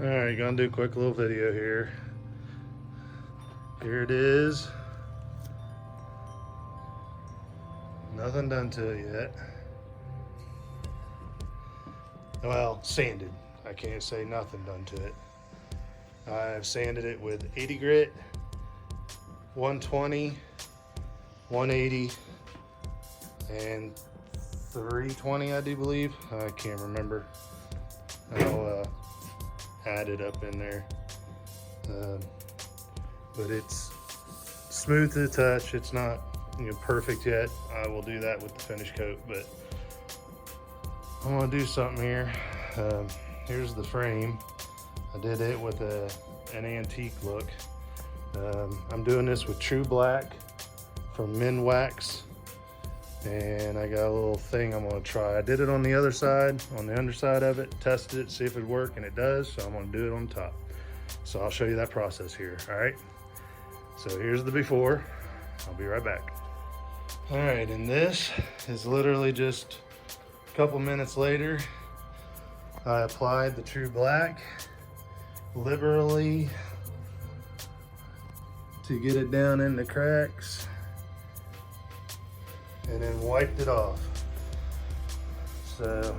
Alright, gonna do a quick little video here. Here it is. Nothing done to it yet. Well, sanded. I can't say nothing done to it. I've sanded it with 80 grit, 120, 180, and 320, I do believe. I can't remember. I'll add it up in there. But it's smooth to the touch. It's not perfect yet. I will do that with the finish coat, but I'm gonna do something here. Here's the frame. I did it with an antique look. I'm doing this with True Black from Minwax, and I got a little thing I'm gonna try. I did it on the other side, on the underside of it, tested it, see if it would work, and it does, so I'm gonna do it on top. So I'll show you that process here, all right? So here's the before. I'll be right back. All right, and this is literally just a couple minutes later. I applied the True Black liberally to get it down in the cracks, and then wiped it off. So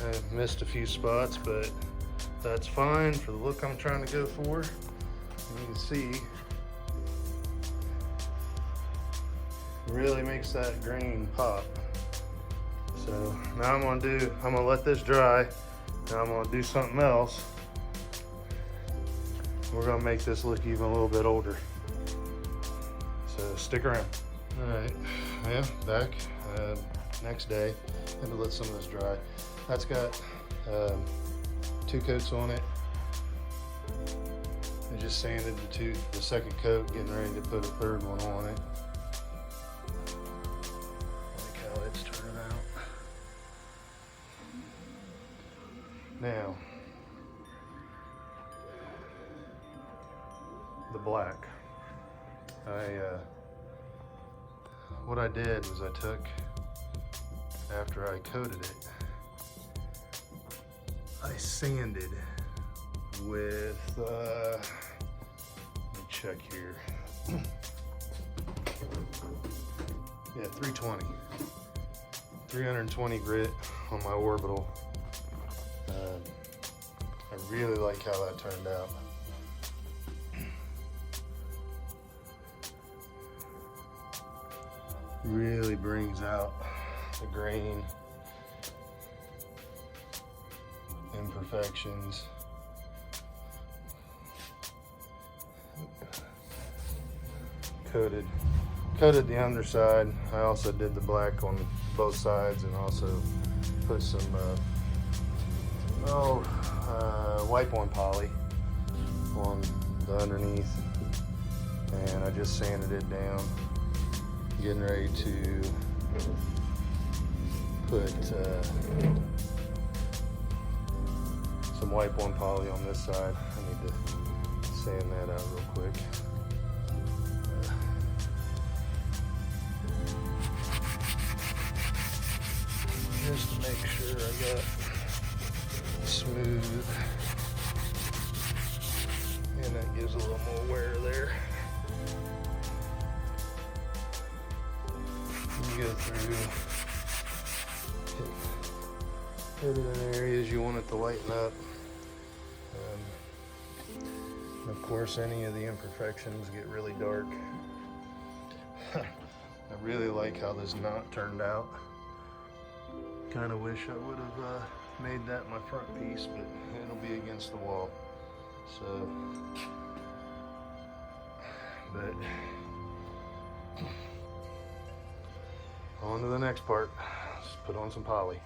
I missed a few spots, but that's fine for the look I'm trying to go for. You can see, really makes that grain pop. So now I'm gonna let this dry. Now I'm gonna do something else. We're gonna make this look even a little bit older. So stick around. All right, yeah, back. Next day, had to let some of this dry. That's got 2 coats on it. I just sanded the second coat, getting ready to put a third one on it. Like how it's turning out. Now, the black. What I did was I took, after I coated it, I sanded with, let me check here. Yeah, 320. 320 grit on my orbital. I really like how that turned out. Really brings out the grain imperfections. Coated the underside. I also did the black on both sides, and also put some wipe on poly on the underneath, and I just sanded it down, getting ready to put some wipe on poly on this side. I need to sand that out real quick. Just to make sure I got smooth, and that gives a little more wear there. You go through, hit it in areas you want it to lighten up. Of course, any of the imperfections get really dark. I really like how this knot turned out. Kind of wish I would have made that my front piece, but it'll be against the wall. So, but on to the next part. Let's put on some poly.